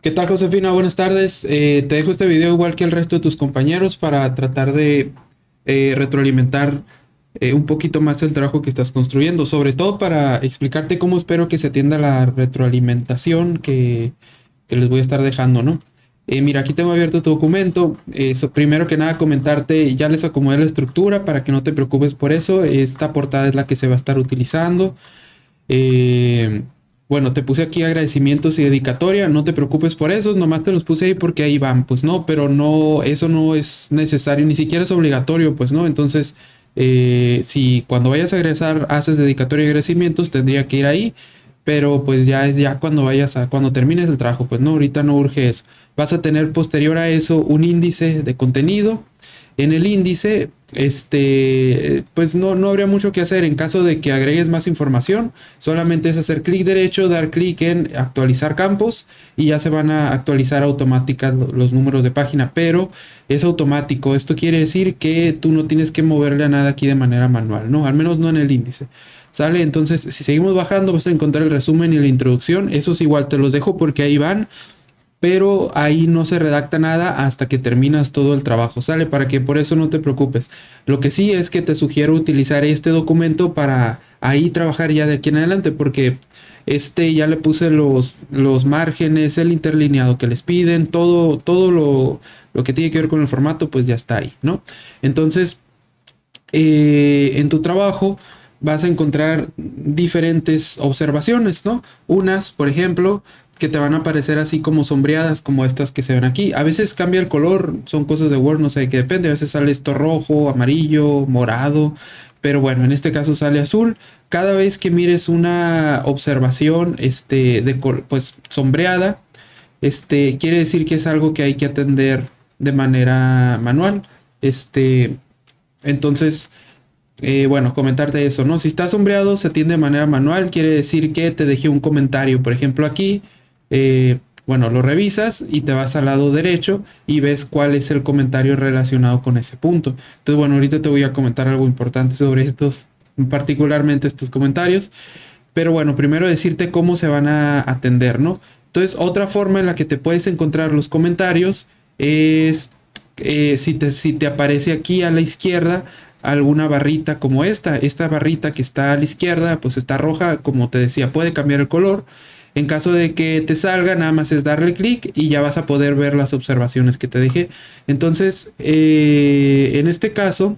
¿Qué tal, Josefina? Buenas tardes. Te dejo este video igual que el resto de tus compañeros para tratar de retroalimentar un poquito más el trabajo que estás construyendo, sobre todo para explicarte cómo espero que se atienda la retroalimentación que les voy a estar dejando, ¿no? Mira, aquí tengo abierto tu documento. Primero que nada, comentarte, ya les acomodé la estructura para que no te preocupes por eso. Esta portada es la que se va a estar utilizando. Eh, bueno, te puse aquí agradecimientos y dedicatoria, no te preocupes por eso, nomás te los puse ahí porque ahí van, pues no, pero no, eso no es necesario, ni siquiera es obligatorio, pues no, entonces, si cuando vayas a egresar haces dedicatoria y agradecimientos, tendría que ir ahí, pero pues ya es ya cuando cuando termines el trabajo, pues no, ahorita no urge eso. Vas a tener posterior a eso un índice de contenido. En el índice, pues no habría mucho que hacer en caso de que agregues más información. Solamente es hacer clic derecho, dar clic en actualizar campos y ya se van a actualizar automáticas los números de página, pero es automático. Esto quiere decir que tú no tienes que moverle a nada aquí de manera manual, ¿no? Al menos no en el índice. ¿Sale? Entonces, si seguimos bajando, vas a encontrar el resumen y la introducción. Esos igual te los dejo porque ahí van, pero ahí no se redacta nada hasta que terminas todo el trabajo, ¿sale? Para que por eso no te preocupes. Lo que sí es que te sugiero utilizar este documento para ahí trabajar ya de aquí en adelante, porque ya le puse los márgenes, el interlineado que les piden, todo lo que tiene que ver con el formato, pues ya está ahí, ¿no? Entonces, en tu trabajo vas a encontrar diferentes observaciones, ¿no? Unas, por ejemplo, que te van a aparecer así como sombreadas, como estas que se ven aquí. A veces cambia el color, son cosas de Word, no sé, que depende. A veces sale esto rojo, amarillo, morado, pero bueno, en este caso sale azul. Cada vez que mires una observación, pues sombreada, quiere decir que es algo que hay que atender de manera manual. Entonces, bueno, comentarte eso, ¿no? Si está sombreado, se atiende de manera manual, quiere decir que te dejé un comentario. Por ejemplo, aquí, bueno, lo revisas y te vas al lado derecho y ves cuál es el comentario relacionado con ese punto. Entonces, bueno, ahorita te voy a comentar algo importante sobre estos, particularmente estos comentarios. Pero bueno, primero decirte cómo se van a atender, ¿no? Entonces, otra forma en la que te puedes encontrar los comentarios es si te aparece aquí a la izquierda alguna barrita como esta barrita que está a la izquierda, pues está roja, como te decía, puede cambiar el color. En caso de que te salga, nada más es darle clic y ya vas a poder ver las observaciones que te dejé. Entonces, en este caso,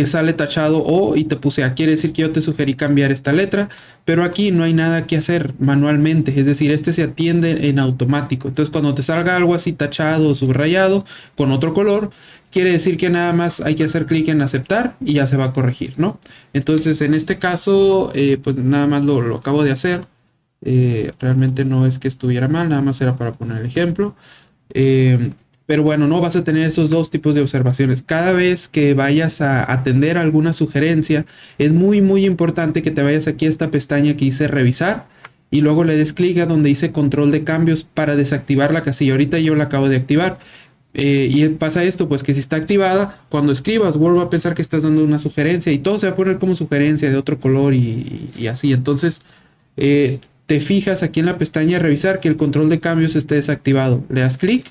sale tachado O y te puse A, quiere decir que yo te sugerí cambiar esta letra, pero aquí no hay nada que hacer manualmente, es decir, se atiende en automático. Entonces, cuando te salga algo así tachado o subrayado con otro color, quiere decir que nada más hay que hacer clic en aceptar y ya se va a corregir, ¿no? Entonces, en este caso, pues nada más lo acabo de hacer. Realmente no es que estuviera mal, nada más era para poner el ejemplo. Eh, pero bueno, no vas a tener esos dos tipos de observaciones. Cada vez que vayas a atender alguna sugerencia, es muy importante que te vayas aquí a esta pestaña que dice revisar y luego le des clic a donde dice control de cambios para desactivar la casilla. Ahorita yo la acabo de activar. Y pasa esto, pues que si está activada, cuando escribas, vuelvo a pensar que estás dando una sugerencia y todo se va a poner como sugerencia de otro color y así. Entonces, te fijas aquí en la pestaña revisar que el control de cambios esté desactivado. Le das clic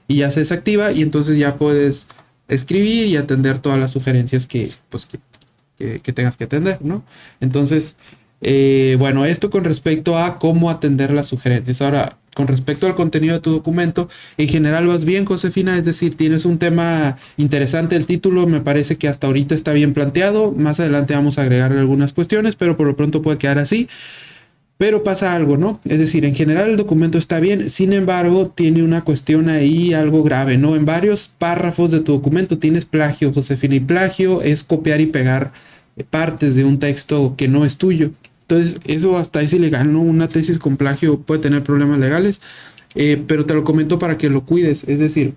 y ya se desactiva y entonces ya puedes escribir y atender todas las sugerencias que tengas que atender, ¿no? Entonces, bueno, esto con respecto a cómo atender las sugerencias. Ahora, con respecto al contenido de tu documento, en general vas bien, Josefina, es decir, tienes un tema interesante, el título me parece que hasta ahorita está bien planteado, más adelante vamos a agregar algunas cuestiones, pero por lo pronto puede quedar así. Pero pasa algo, ¿no? Es decir, en general el documento está bien, sin embargo, tiene una cuestión ahí algo grave, ¿no? En varios párrafos de tu documento tienes plagio, Josefina, y plagio es copiar y pegar partes de un texto que no es tuyo. Entonces, eso hasta es ilegal, ¿no? Una tesis con plagio puede tener problemas legales, pero te lo comento para que lo cuides. Es decir,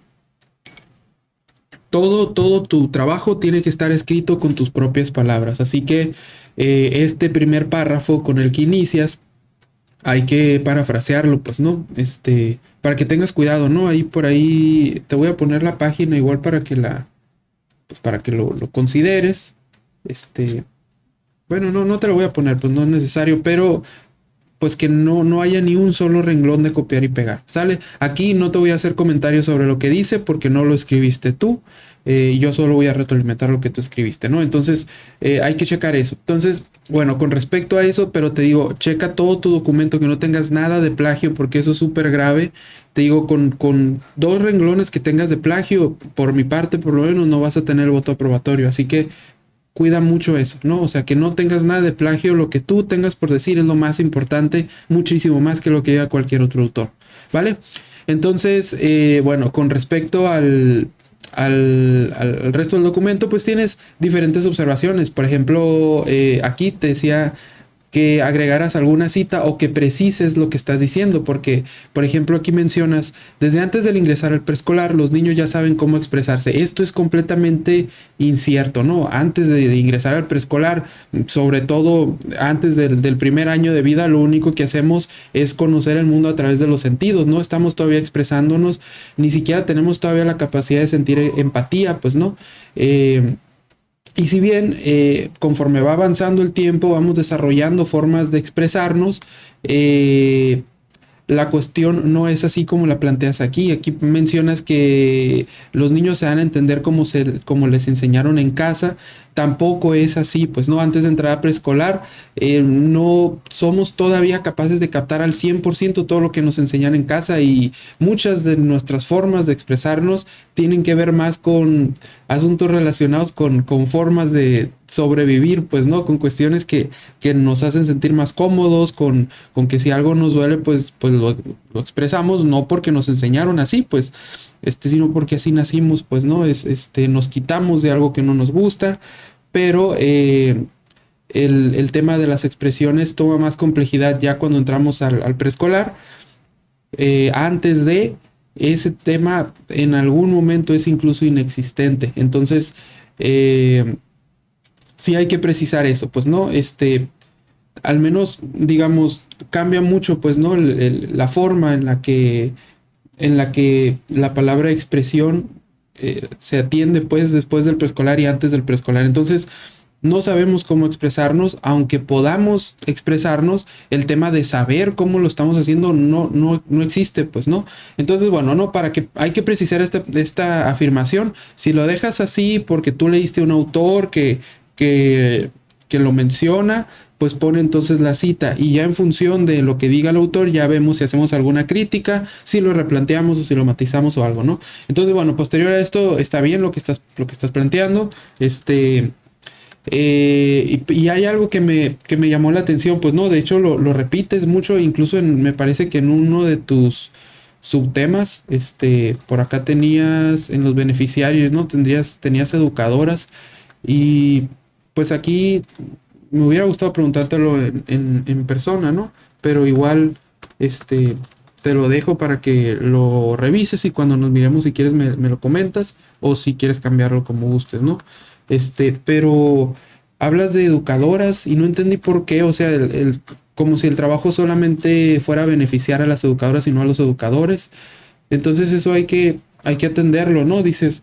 todo tu trabajo tiene que estar escrito con tus propias palabras. Así que este primer párrafo con el que inicias, hay que parafrasearlo, pues, ¿no? Para que tengas cuidado, ¿no? Ahí por ahí te voy a poner la página igual pues para que lo consideres. Bueno, no te lo voy a poner, pues no es necesario, pero pues que no haya ni un solo renglón de copiar y pegar, ¿sale? Aquí no te voy a hacer comentarios sobre lo que dice porque no lo escribiste tú. Yo solo voy a retroalimentar lo que tú escribiste, ¿no? Entonces hay que checar eso. Entonces, bueno, con respecto a eso, pero te digo, checa todo tu documento, que no tengas nada de plagio, porque eso es súper grave. Te digo, con 2 renglones que tengas de plagio, por mi parte, por lo menos, no vas a tener el voto aprobatorio. Así que cuida mucho eso, ¿no? O sea, que no tengas nada de plagio, lo que tú tengas por decir es lo más importante, muchísimo más que lo que diga cualquier otro autor, ¿vale? Entonces, bueno, con respecto al resto del documento, pues tienes diferentes observaciones. Por ejemplo, aquí te decía que agregaras alguna cita o que precises lo que estás diciendo, porque, por ejemplo, aquí mencionas, desde antes del ingresar al preescolar, los niños ya saben cómo expresarse. Esto es completamente incierto, ¿no? Antes de ingresar al preescolar, sobre todo antes del primer año de vida, lo único que hacemos es conocer el mundo a través de los sentidos, ¿no? Estamos todavía expresándonos, ni siquiera tenemos todavía la capacidad de sentir empatía, pues, ¿no? Y si bien conforme va avanzando el tiempo, vamos desarrollando formas de expresarnos, la cuestión no es así como la planteas aquí. Aquí mencionas que los niños se dan a entender como les enseñaron en casa. Tampoco es así, pues no, antes de entrar a preescolar, no somos todavía capaces de captar al 100% todo lo que nos enseñan en casa, y muchas de nuestras formas de expresarnos tienen que ver más con asuntos relacionados con formas de sobrevivir, pues no, con cuestiones que nos hacen sentir más cómodos, con que si algo nos duele, pues lo expresamos, no porque nos enseñaron así, pues, sino porque así nacimos, pues, ¿no? Nos quitamos de algo que no nos gusta, pero el tema de las expresiones toma más complejidad ya cuando entramos al preescolar. Antes de ese tema, en algún momento es incluso inexistente. Entonces, sí hay que precisar eso, pues, ¿no? Al menos, digamos, cambia mucho, pues, ¿no? La forma en la que la palabra expresión se atiende, pues, después del preescolar y antes del preescolar. Entonces, no sabemos cómo expresarnos, aunque podamos expresarnos, el tema de saber cómo lo estamos haciendo no existe, pues, ¿no? Entonces, bueno, no, hay que precisar esta afirmación. Si lo dejas así porque tú leíste un autor que lo menciona, pues pone entonces la cita, y ya en función de lo que diga el autor ya vemos si hacemos alguna crítica, si lo replanteamos o si lo matizamos o algo, ¿no? Entonces, bueno, posterior a esto está bien lo que estás planteando. Y hay algo que me llamó la atención, pues no, de hecho lo repites mucho, incluso me parece que en uno de tus subtemas, por acá tenías en los beneficiarios, ¿no? Tenías educadoras, y pues aquí me hubiera gustado preguntártelo en persona, ¿no? Pero igual, te lo dejo para que lo revises, y cuando nos miremos, si quieres me lo comentas, o si quieres cambiarlo como gustes, ¿no? Pero hablas de educadoras y no entendí por qué, o sea, como si el trabajo solamente fuera a beneficiar a las educadoras y no a los educadores. Entonces eso hay que atenderlo, ¿no? Dices,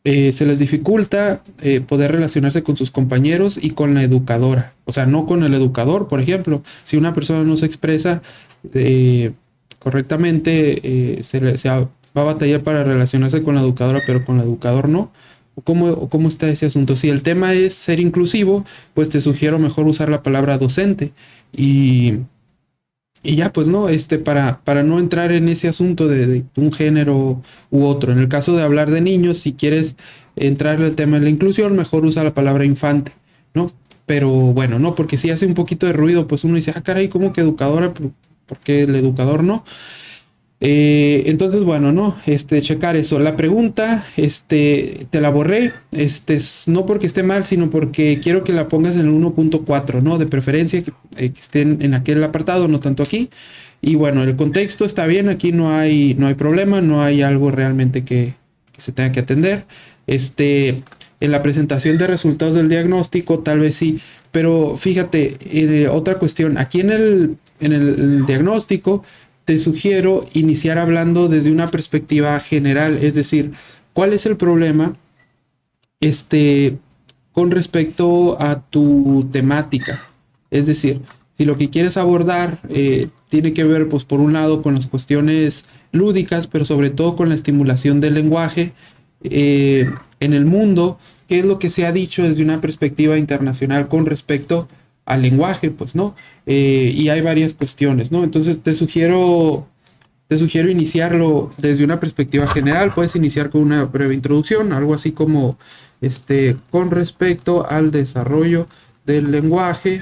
se les dificulta poder relacionarse con sus compañeros y con la educadora. O sea, no con el educador, por ejemplo. Si una persona no se expresa correctamente, va a batallar para relacionarse con la educadora, pero con el educador no. ¿Cómo está ese asunto? Si el tema es ser inclusivo, pues te sugiero mejor usar la palabra docente. Y ya, pues no, para no entrar en ese asunto de un género u otro. En el caso de hablar de niños, si quieres entrar al tema de la inclusión, mejor usa la palabra infante, ¿no? Pero bueno, no, porque si hace un poquito de ruido, pues uno dice, caray, ¿cómo que educadora? ¿Por qué el educador no? Entonces, bueno, no, checar eso. La pregunta, te la borré, no porque esté mal, sino porque quiero que la pongas en el 1.4, ¿no? De preferencia que estén en aquel apartado, no tanto aquí. Y bueno, el contexto está bien, aquí no hay problema, no hay algo realmente que se tenga que atender. En la presentación de resultados del diagnóstico, tal vez sí, pero fíjate, otra cuestión, aquí en el diagnóstico, te sugiero iniciar hablando desde una perspectiva general, es decir, ¿cuál es el problema con respecto a tu temática? Es decir, Si lo que quieres abordar tiene que ver, pues por un lado, con las cuestiones lúdicas, pero sobre todo con la estimulación del lenguaje en el mundo, ¿qué es lo que se ha dicho desde una perspectiva internacional con respecto al lenguaje? Pues no, y hay varias cuestiones, ¿no? Entonces te sugiero iniciarlo desde una perspectiva general. Puedes iniciar con una breve introducción, algo así como con respecto al desarrollo del lenguaje.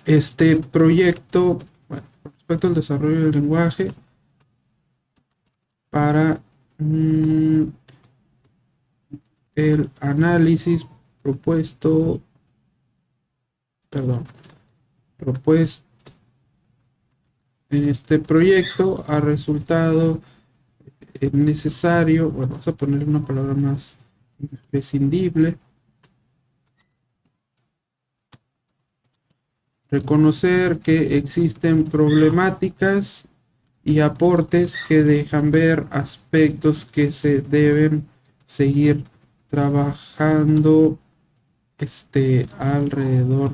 Este proyecto, bueno, con respecto al desarrollo del lenguaje para el análisis propuesto en este proyecto ha resultado necesario, bueno, vamos a poner una palabra más imprescindible, reconocer que existen problemáticas y aportes que dejan ver aspectos que se deben seguir trabajando alrededor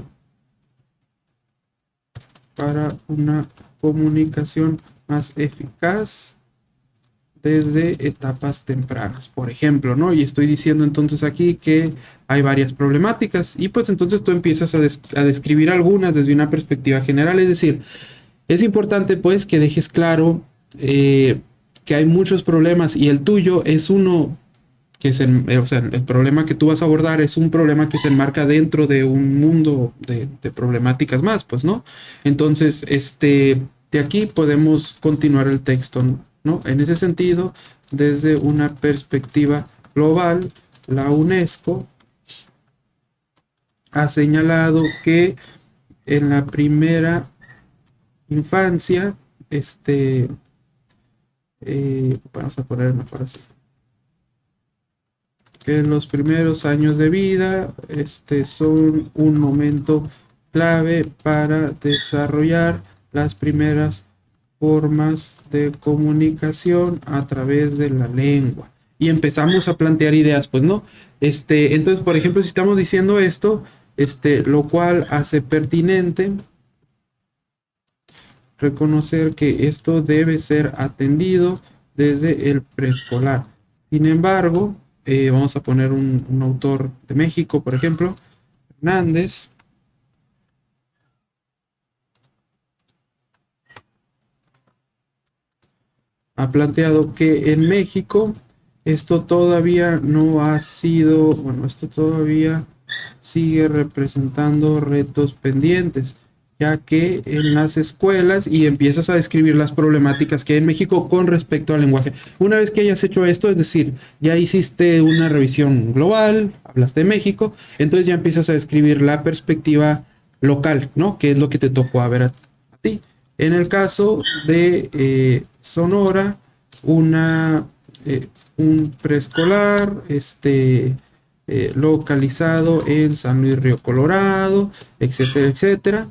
para una comunicación más eficaz desde etapas tempranas, por ejemplo, ¿no? Y estoy diciendo entonces aquí que hay varias problemáticas y pues entonces tú empiezas a describir algunas desde una perspectiva general, es decir, es importante pues que dejes claro que hay muchos problemas y el tuyo es uno que o sea, el problema que tú vas a abordar es un problema que se enmarca dentro de un mundo de problemáticas más, pues, ¿no? Entonces, de aquí podemos continuar el texto, ¿no? En ese sentido, desde una perspectiva global, la UNESCO ha señalado que en la primera infancia, vamos a poner mejor así, que los primeros años de vida son un momento clave para desarrollar las primeras formas de comunicación a través de la lengua. Y empezamos a plantear ideas, pues, ¿no? Entonces, por ejemplo, si estamos diciendo esto, lo cual hace pertinente reconocer que esto debe ser atendido desde el preescolar. Sin embargo, vamos a poner un autor de México, por ejemplo, Hernández. Ha planteado que en México esto todavía no ha sido, bueno, esto todavía sigue representando retos pendientes, ya que en las escuelas, y empiezas a describir las problemáticas que hay en México con respecto al lenguaje. Una vez que hayas hecho esto, es decir, ya hiciste una revisión global, hablaste de México, entonces ya empiezas a describir la perspectiva local, ¿no? ¿Qué es lo que te tocó a ver a ti? En el caso de Sonora, un preescolar, localizado en San Luis Río Colorado, etcétera, etcétera.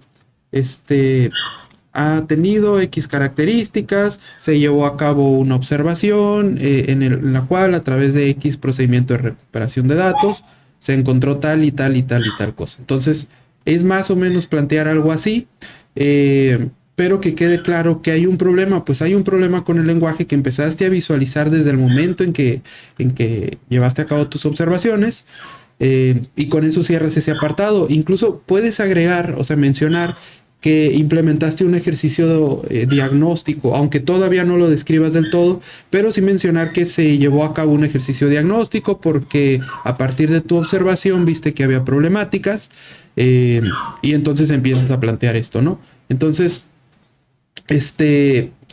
Ha tenido X características, se llevó a cabo una observación en la cual a través de X procedimiento de recuperación de datos se encontró tal y tal y tal y tal cosa. Entonces es más o menos plantear algo así, pero que quede claro que hay un problema, pues hay un problema con el lenguaje que empezaste a visualizar desde el momento en que llevaste a cabo tus observaciones, y con eso cierras ese apartado. Incluso puedes agregar, o sea, mencionar que implementaste un ejercicio diagnóstico, aunque todavía no lo describas del todo, pero sí mencionar que se llevó a cabo un ejercicio diagnóstico porque a partir de tu observación viste que había problemáticas, y entonces empiezas a plantear esto, ¿no? Entonces,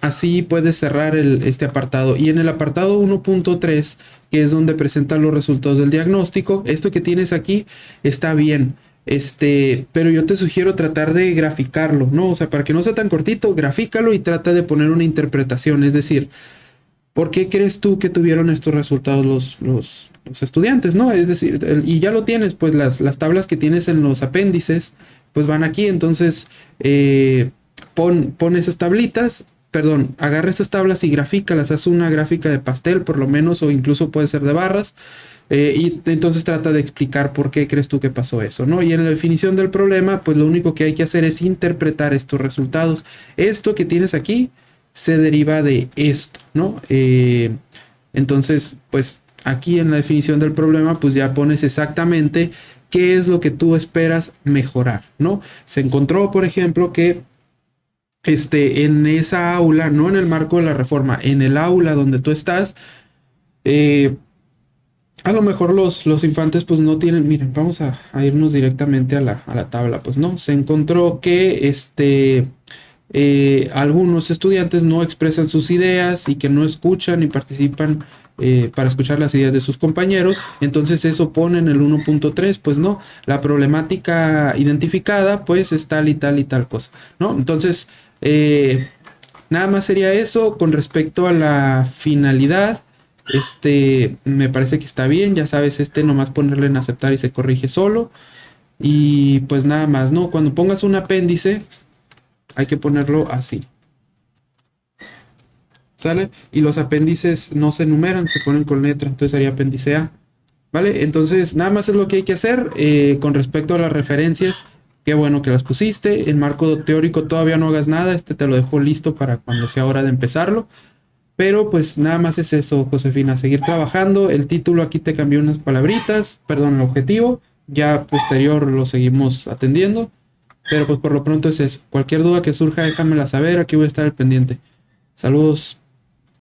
así puedes cerrar este apartado. Y en el apartado 1.3, que es donde presentan los resultados del diagnóstico, esto que tienes aquí está bien. Pero yo te sugiero tratar de graficarlo, ¿no? O sea, para que no sea tan cortito, grafícalo y trata de poner una interpretación. Es decir, ¿por qué crees tú que tuvieron estos resultados los estudiantes, ¿no? Es decir, y ya lo tienes, pues las tablas que tienes en los apéndices, pues van aquí. Entonces, pon esas tablitas perdón, agarra estas tablas y grafícalas, haz una gráfica de pastel por lo menos, o incluso puede ser de barras, y entonces trata de explicar por qué crees tú que pasó eso, ¿no? Y en la definición del problema, pues lo único que hay que hacer es interpretar estos resultados. Esto que tienes aquí se deriva de esto, ¿no? Entonces, pues aquí en la definición del problema, pues ya pones exactamente qué es lo que tú esperas mejorar, ¿no? Se encontró, por ejemplo, que en esa aula, no en el marco de la reforma, en el aula donde tú estás, eh, a lo mejor los infantes pues no tienen, miren, vamos a irnos directamente a la tabla, pues no, se encontró que algunos estudiantes no expresan sus ideas y que no escuchan y participan para escuchar las ideas de sus compañeros, entonces eso pone en el 1.3, pues no, la problemática identificada pues es tal y tal cosa, ¿no? Entonces, nada más sería eso con respecto a la finalidad. Me parece que está bien, ya sabes, nomás ponerle en aceptar y se corrige solo. Y pues nada más, ¿no? Cuando pongas un apéndice, hay que ponerlo así. ¿Sale? Y los apéndices no se enumeran, se ponen con letra, entonces sería apéndice A. ¿Vale? Entonces, nada más es lo que hay que hacer con respecto a las referencias. Qué bueno que las pusiste. En marco teórico todavía no hagas nada. Te lo dejo listo para cuando sea hora de empezarlo. Pero pues nada más es eso, Josefina, seguir trabajando. El título aquí te cambió unas palabritas, perdón, el objetivo. Ya posterior lo seguimos atendiendo. Pero pues por lo pronto es eso. Cualquier duda que surja, déjamela saber. Aquí voy a estar al pendiente. Saludos.